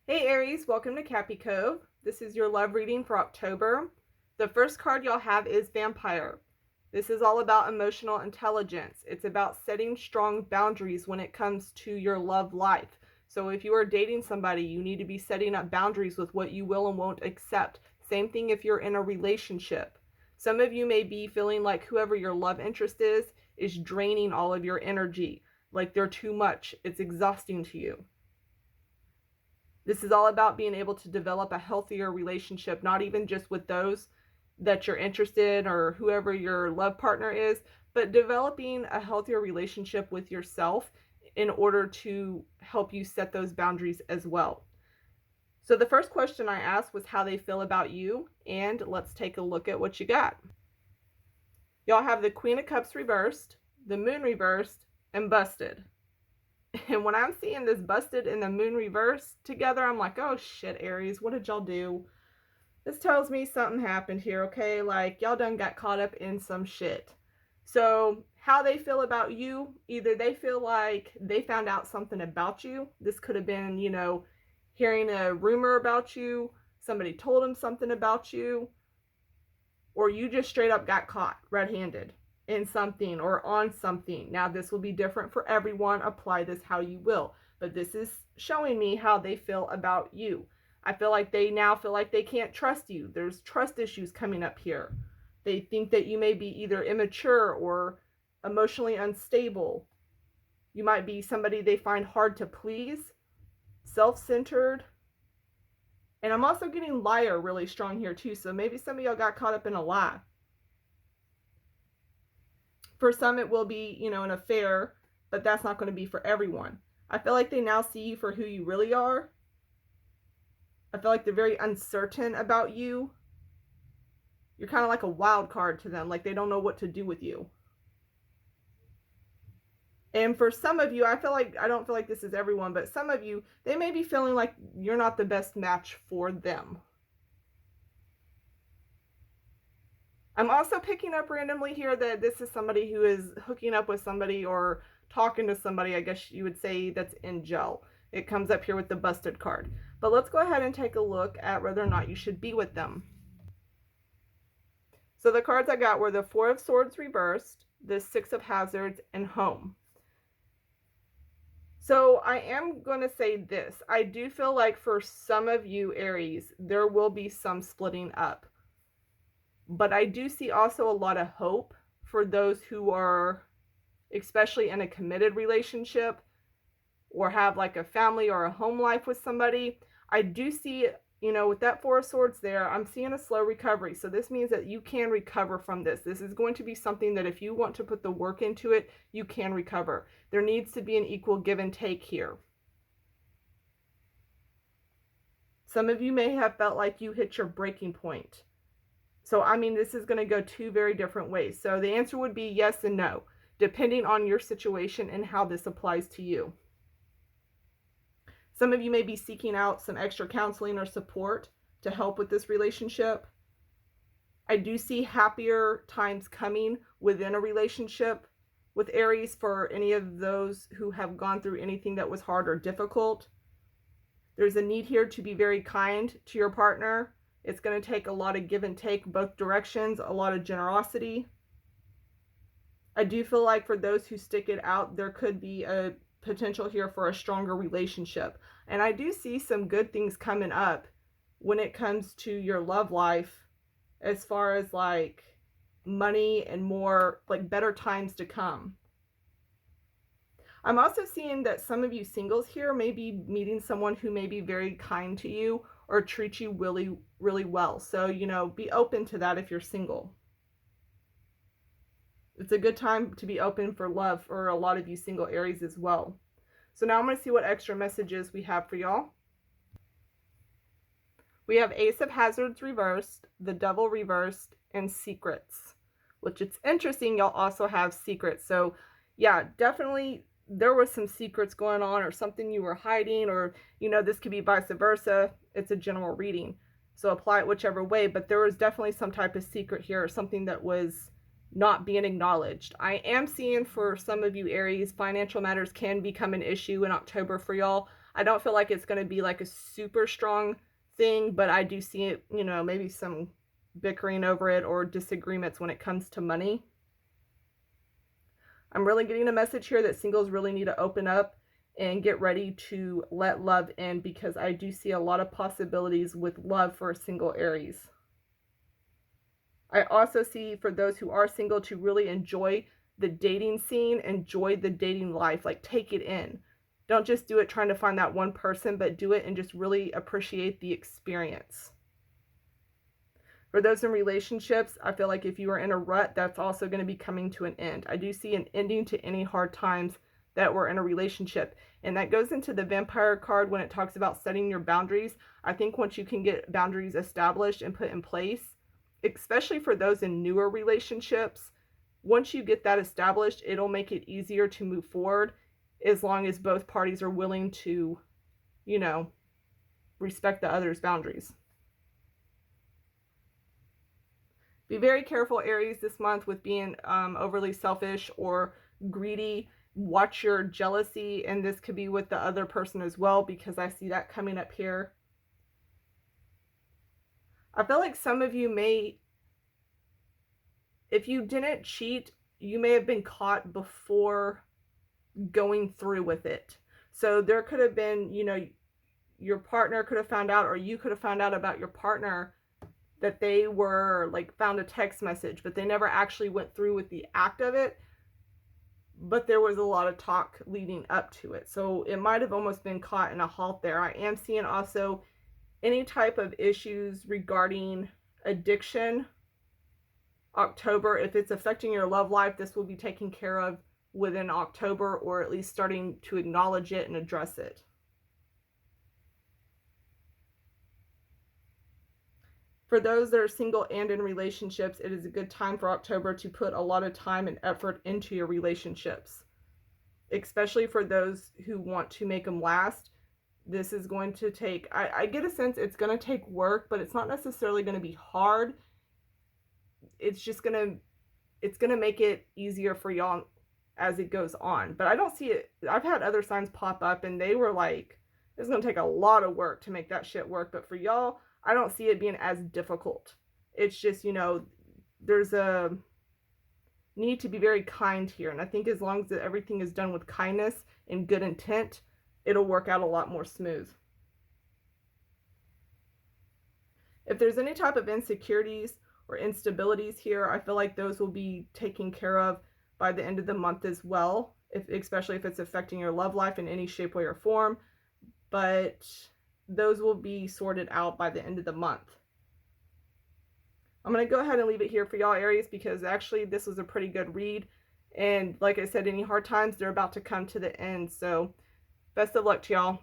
Hey Aries, welcome to Cappy Cove. This is your love reading for October. The first card y'all have is Vampire. This is all about emotional intelligence. It's about setting strong boundaries when it comes to your love life. So if you are dating somebody, you need to be setting up boundaries with what you will and won't accept. Same thing if you're in a relationship. Some of you may be feeling like whoever your love interest is draining all of your energy, like they're too much. It's exhausting to you. This is all about being able to develop a healthier relationship, not even just with those that you're interested in or whoever your love partner is, but developing a healthier relationship with yourself in order to help you set those boundaries as well. So the first question I asked was how they feel about you, and let's take a look at what you got. Y'all have the Queen of Cups reversed, the Moon reversed, and Busted. And when I'm seeing this Busted and the Moon reverse together, I'm like, oh shit, Aries, what did y'all do? This tells me something happened here, okay? Like, y'all done got caught up in some shit. So, how they feel about you, either they feel like they found out something about you. This could have been, hearing a rumor about you, somebody told them something about you, or you just straight up got caught red-handed in something or on something. Now, this will be different for everyone. Apply this how you will. But this is showing me how they feel about you. I feel like they now feel like they can't trust you. There's trust issues coming up here. They think that you may be either immature or emotionally unstable. You might be somebody they find hard to please, self-centered. And I'm also getting liar really strong here too. So maybe some of y'all got caught up in a lie. For some, it will be, an affair, but that's not going to be for everyone. I feel like they now see you for who you really are. I feel like they're very uncertain about you. You're kind of like a wild card to them, like they don't know what to do with you. And for some of you, I don't feel like this is everyone, but some of you, they may be feeling like you're not the best match for them. I'm also picking up randomly here that this is somebody who is hooking up with somebody or talking to somebody, I guess you would say, that's in jail. It comes up here with the Busted card. But let's go ahead and take a look at whether or not you should be with them. So the cards I got were the Four of Swords reversed, the Six of Hazards, and Home. So I am going to say this. I do feel like for some of you, Aries, there will be some splitting up. But I do see also a lot of hope for those who are especially in a committed relationship or have like a family or a home life with somebody. I do see, with that Four of Swords there, I'm seeing a slow recovery. So this means that you can recover from this. This is going to be something that if you want to put the work into it, you can recover. There needs to be an equal give and take here. Some of you may have felt like you hit your breaking point. So, this is going to go two very different ways. So the answer would be yes and no, depending on your situation and how this applies to you. Some of you may be seeking out some extra counseling or support to help with this relationship. I do see happier times coming within a relationship with Aries for any of those who have gone through anything that was hard or difficult. There's a need here to be very kind to your partner. It's going to take a lot of give and take both directions, a lot of generosity. I do feel like for those who stick it out, there could be a potential here for a stronger relationship. And I do see some good things coming up when it comes to your love life as far as like money and more like better times to come. I'm also seeing that some of you singles here may be meeting someone who may be very kind to you or treat you really, really well. So, be open to that if you're single. It's a good time to be open for love for a lot of you single Aries as well. So now I'm going to see what extra messages we have for y'all. We have Ace of Hazards reversed, the Devil reversed, and Secrets, which it's interesting y'all also have secrets. So yeah, definitely there was some secrets going on or something you were hiding, or, this could be vice versa. It's a general reading, so apply it whichever way. But there was definitely some type of secret here or something that was not being acknowledged. I am seeing for some of you Aries, financial matters can become an issue in October for y'all. I don't feel like it's going to be like a super strong thing, but I do see it, you know, maybe some bickering over it or disagreements when it comes to money. I'm really getting a message here that singles really need to open up and get ready to let love in, because I do see a lot of possibilities with love for a single Aries. I also see for those who are single to really enjoy the dating scene, enjoy the dating life, like take it in. Don't just do it trying to find that one person, but do it and just really appreciate the experience. For those in relationships, I feel like if you are in a rut, that's also going to be coming to an end. I do see an ending to any hard times that we're in a relationship. And that goes into the Vampire card when it talks about setting your boundaries. I think once you can get boundaries established and put in place, especially for those in newer relationships, once you get that established, it'll make it easier to move forward, as long as both parties are willing to, you know, respect the other's boundaries. Be very careful, Aries, this month with being overly selfish or greedy. Watch your jealousy, and this could be with the other person as well, because I see that coming up here. I feel like some of you may, if you didn't cheat, you may have been caught before going through with it. So there could have been, you know, your partner could have found out, or you could have found out about your partner that they were like found a text message, but they never actually went through with the act of it. But there was a lot of talk leading up to it. So it might have almost been caught in a halt there. I am seeing also any type of issues regarding addiction. October, if it's affecting your love life, this will be taken care of within October, or at least starting to acknowledge it and address it. For those that are single and in relationships, it is a good time for October to put a lot of time and effort into your relationships, especially for those who want to make them last. This is going to take, I get a sense it's going to take work, but it's not necessarily going to be hard. It's just it's going to make it easier for y'all as it goes on. But I don't see it. I've had other signs pop up and they were like, it's going to take a lot of work to make that shit work. But for y'all, I don't see it being as difficult. It's just, you know, there's a need to be very kind here. And I think as long as everything is done with kindness and good intent, it'll work out a lot more smooth. If there's any type of insecurities or instabilities here, I feel like those will be taken care of by the end of the month as well, especially if it's affecting your love life in any shape, way, or form. But those will be sorted out by the end of the month. I'm going to go ahead and leave it here for y'all, Aries, because actually this was a pretty good read. And like I said, any hard times, they're about to come to the end. So best of luck to y'all.